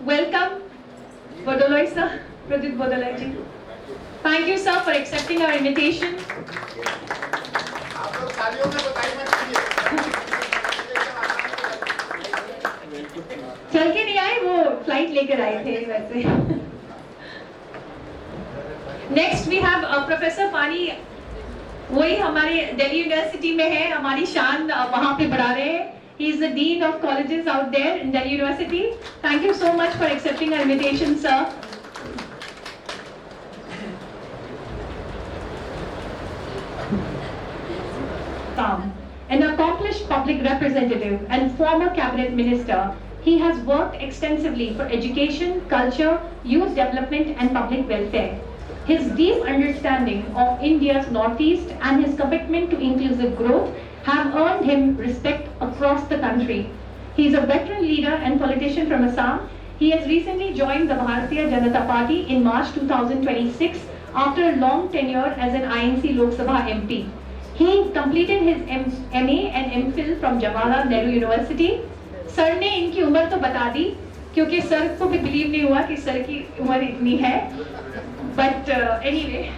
welcome Bordolai sir, Pradyut Bordolai ji. Thank you sir for accepting our invitation. चल के नहीं आए, वो फ्लाइट लेकर आए थे वैसे. Next we have Professor Pani. वही हमारे दिल्ली यूनिवर्सिटी में है, हमारी शान वहाँ पे बढ़ा रहे हैं. He is the Dean of Colleges out there in Delhi University. Thank you so much for accepting our invitation, sir. An accomplished public representative and former cabinet minister, he has worked extensively for education, culture, youth development and public welfare. His deep understanding of India's Northeast and his commitment to inclusive growth have earned him respect across the country. He is a veteran leader and politician from Assam. He has recently joined the Bharatiya Janata Party in March 2026 after a long tenure as an INC Lok Sabha MP. He completed his MA and MPhil from Jawaharlal Nehru University. Sir ने इनकी उम्र तो बता दी क्योंकि sir को भी believe नहीं हुआ कि सर की उम्र इतनी है. But anyway,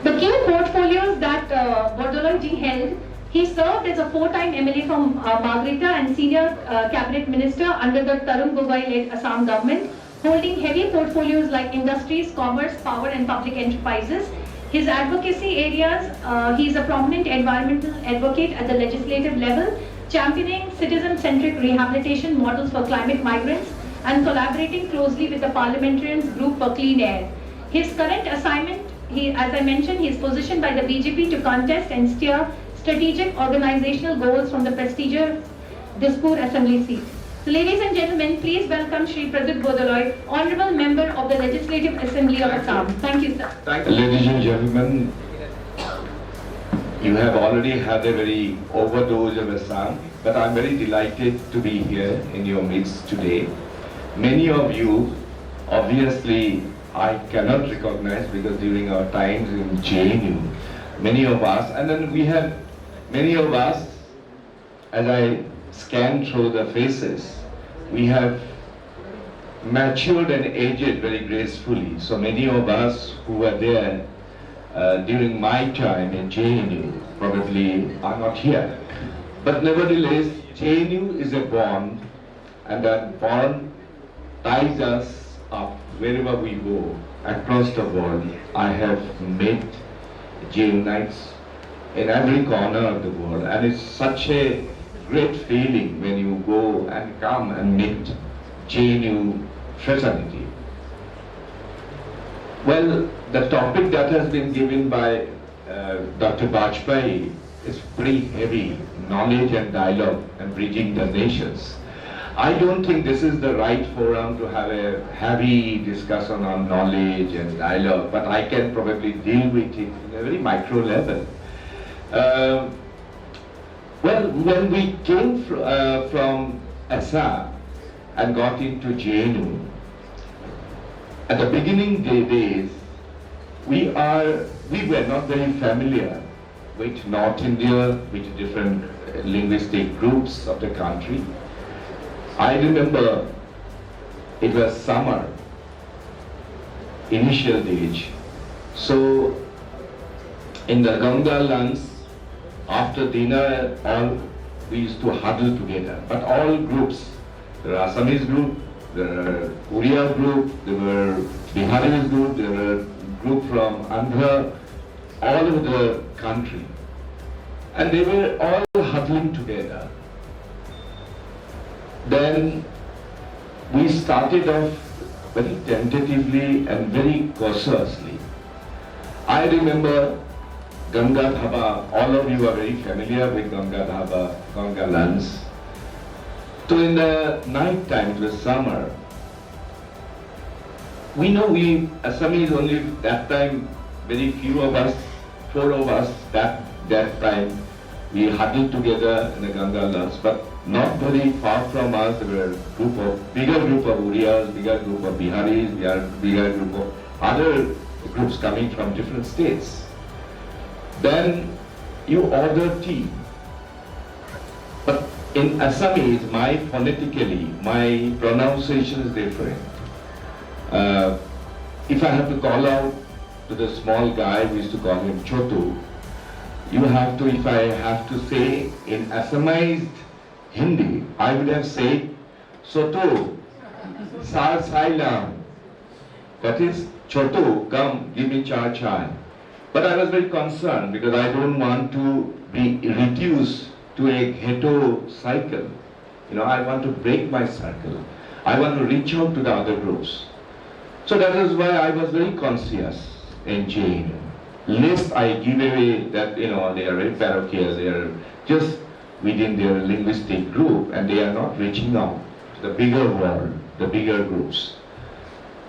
the key portfolios that Bordolai ji held, he served as a 4-time MLA from Margarita and senior cabinet minister under the Tarun Gogoi-led Assam government, holding heavy portfolios like industries, commerce, power and public enterprises. His advocacy areas, he is a prominent environmental advocate at the legislative level, championing citizen-centric rehabilitation models for climate migrants and collaborating closely with the parliamentarians group for clean air. His current assignment, as I mentioned, he is positioned by the BJP to contest and steer strategic organizational goals from the prestigious Dispur Assembly seat. So ladies and gentlemen, please welcome Shri Pradyut Bordolai, Honorable Member of the Legislative Assembly of Assam. Thank you, sir. Ladies and gentlemen, you have already had a very overdose of Assam, but I'm very delighted to be here in your midst today. Many of you, obviously, I cannot recognize because during our times in JNU, many of us, and then we have many of us, as I scan through the faces, we have matured and aged very gracefully. So many of us who were there during my time in JNU probably are not here. But nevertheless, JNU is a bond, and that bond ties us up wherever we go across the world. I have met JNUites in every corner of the world, and it's such a great feeling when you go and come and meet JNU fraternity. Well, the topic that has been given by Dr. Bajpai is pretty heavy, knowledge and dialogue and bridging the nations. I don't think this is the right forum to have a heavy discussion on knowledge and dialogue, but I can probably deal with it in a very micro level. Well, when we came from Assam and got into JNU, at the beginning days, we were not very familiar with North India, with different linguistic groups of the country. I remember it was summer, initial stage. So in the Ganga lunch, after dinner, we used to huddle together. But all groups, there were Assamese group, there were Oriya group, there were Biharis group, there were group from Andhra, all over the country. And they were all huddling together. Then we started off very tentatively and very cautiously. I remember Ganga Dhaba, all of you are very familiar with Ganga Dhaba, Ganga lunch. So in the night time, it was summer, we know Assamese only that time, very few of us, 4 of us that time, we huddled together in a Ganga lunch, but not very far from us, there were bigger group of Oriyas, bigger group of Biharis, bigger group of other groups coming from different states. Then you order tea. But in Assamese, phonetically, my pronunciation is different. If I have to call out to the small guy, we used to call him Chotu, if I have to say in Assamized Hindi, I would have said Soto, Sar Sailam. That is, Chotu, come, give me char chai. But I was very concerned because I don't want to be reduced to a ghetto cycle. I want to break my circle. I want to reach out to the other groups. So that is why I was very conscious in JNU. Lest I give away that, they are very parochial, they are just within their linguistic group and they are not reaching out to the bigger world, the bigger groups.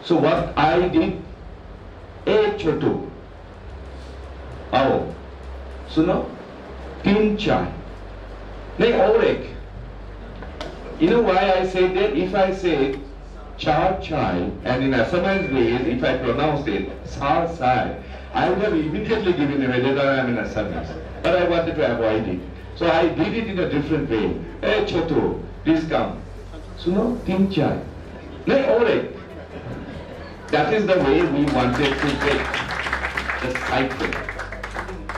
So what I did, Chotu, Ao, Suno, Tin Chai, Nay Orek. You know why I say that? If I say Char Chai, and in Assamese ways, if I pronounced it Sar Sai, I would have immediately given away that I am in Assamese. But I wanted to avoid it. So I did it in a different way. Hey Chotu, please come. Suno, Tin Chai. Nay Orek. That is the way we wanted to take the cycle.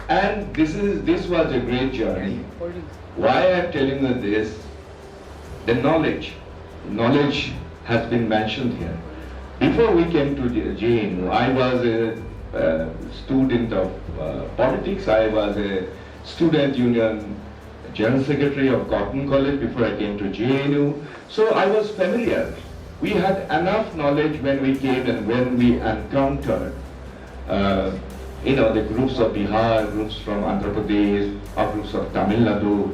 And this was a great journey. Why I am telling you this? The knowledge has been mentioned here. Before we came to JNU, I was a student of politics. I was a student union general secretary of Cotton College before I came to JNU. So I was familiar. We had enough knowledge when we came and when we encountered the groups of Bihar, groups from Andhra Pradesh, or groups of Tamil Nadu.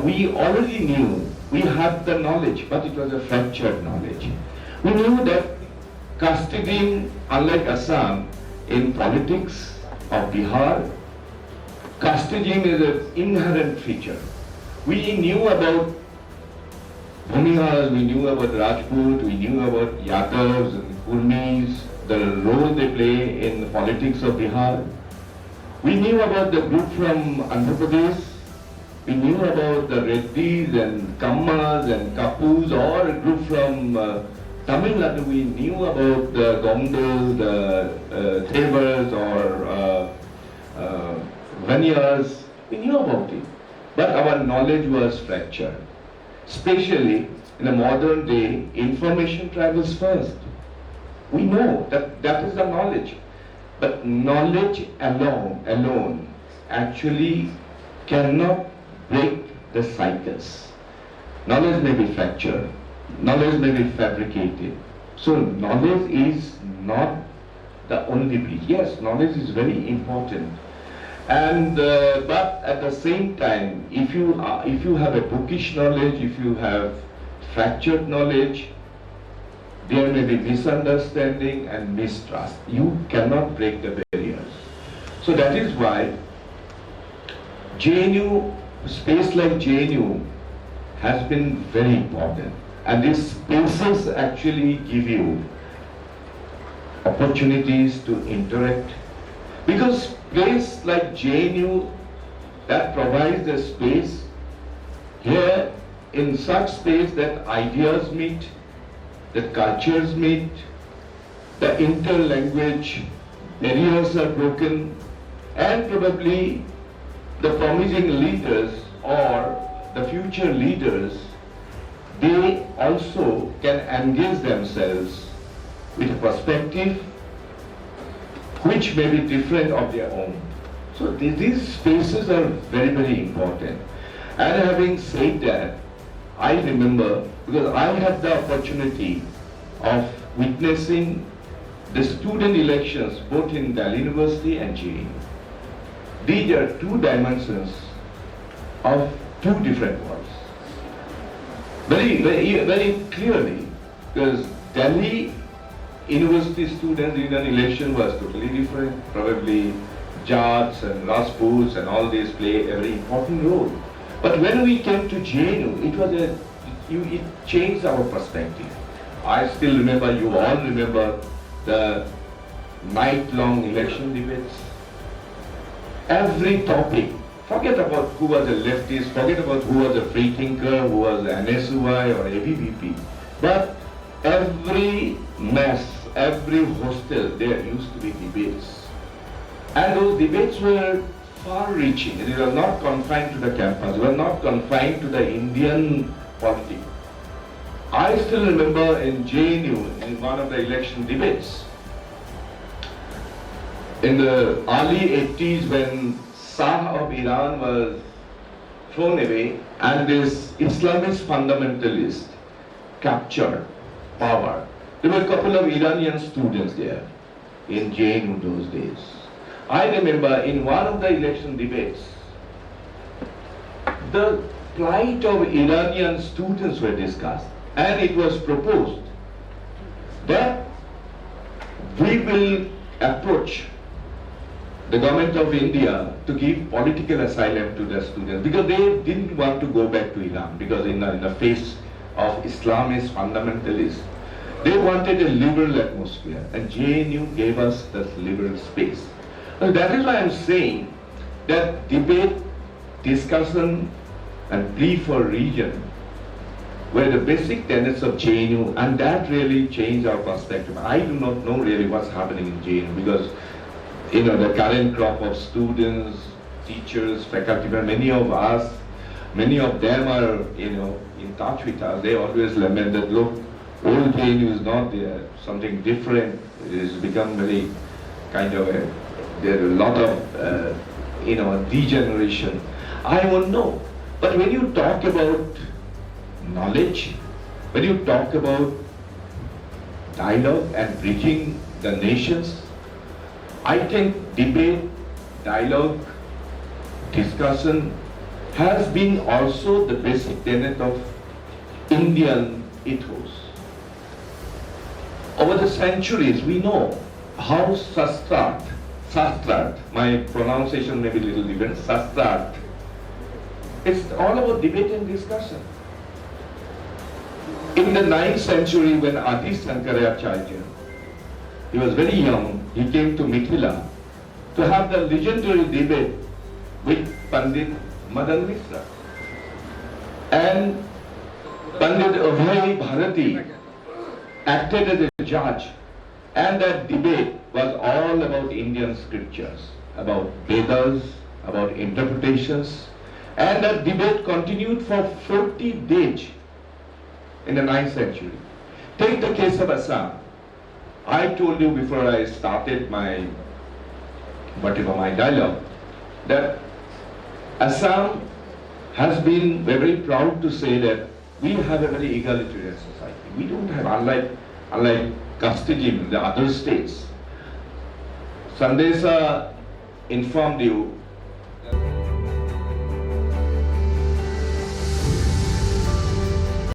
We already knew, we had the knowledge, but it was a fractured knowledge. We knew that caste-digging, unlike Assam, in politics of Bihar, caste-digging is an inherent feature. We knew about Bhumihars, we knew about Rajput, we knew about Yadavs and Kurmis, the role they play in the politics of Bihar. We knew about the group from Andhra Pradesh. We knew about the Reddis and Kammas and Kapus, or a group from Tamil Nadu. We knew about the Gondals, the Thevars or Vanyas. We knew about it. But our knowledge was fractured. Especially in a modern day, information travels first. We know that is the knowledge. But knowledge alone actually cannot break the cycles. Knowledge may be fractured, knowledge may be fabricated. So knowledge is not the only bridge. Yes, knowledge is very important. And but at the same time, if you have a bookish knowledge, if you have fractured knowledge, there may be misunderstanding and mistrust. You cannot break the barriers. So that is why JNU, space like JNU has been very important. And these spaces actually give you opportunities to interact. Because place like JNU, that provides a space here, in such space that ideas meet, that cultures meet, the inter-language barriers are broken, and probably the promising leaders or the future leaders, they also can engage themselves with a perspective which may be different of their own. So these spaces are very, very important. And having said that, I remember, because I had the opportunity of witnessing the student elections both in Delhi University and JNU. These are two dimensions of two different worlds. Very, very, very clearly, because Delhi University students in an election was totally different. Probably Jats and Rajputs and all these play a very important role. But when we came to JNU, it changed our perspective. I still remember, you all remember the night-long election debates. Every topic Forget about who was a leftist, forget about who was a free thinker, who was an NSUI or ABVP. But every mess, every hostel, there used to be debates. And those debates were far-reaching. They were not confined to the campus, they were not confined to the Indian politics. I still remember in JNU, in one of the election debates, in the early 80s when Shah of Iran was thrown away and this Islamist fundamentalist captured power. There were a couple of Iranian students there in JNU those days. I remember in one of the election debates, the plight of Iranian students were discussed, and it was proposed that we will approach the government of India to give political asylum to the students because they didn't want to go back to Iran because in the face of Islamist fundamentalists, they wanted a liberal atmosphere, and JNU gave us that liberal space. And that is why I'm saying that debate, discussion, and plea for region were the basic tenets of JNU, and that really changed our perspective. I do not know really what's happening in JNU because the current crop of students, teachers, faculty, many of us, many of them are in touch with us. They always lament that, look, old JNU is not there, something different. It has become very kind of there are a lot of degeneration. I won't know. But when you talk about knowledge, when you talk about dialogue and bridging the nations, I think debate, dialogue, discussion has been also the basic tenet of Indian ethos. Over the centuries, we know how Sastrat, my pronunciation may be a little different, Sastrat, it's all about debate and discussion. In the 9th century, when Adi Shankaracharya, he was very young, he came to Mithila to have the legendary debate with Pandit Madan Mishra. And Pandit Abhay Bharati acted as a judge, and that debate was all about Indian scriptures, about Vedas, about interpretations, and that debate continued for 40 days in the 9th century. Take the case of Assam. I told you before I started my dialogue that Assam has been very proud to say that we have a very egalitarian society. We don't have, unlike casteism in the other states. Sandesa informed you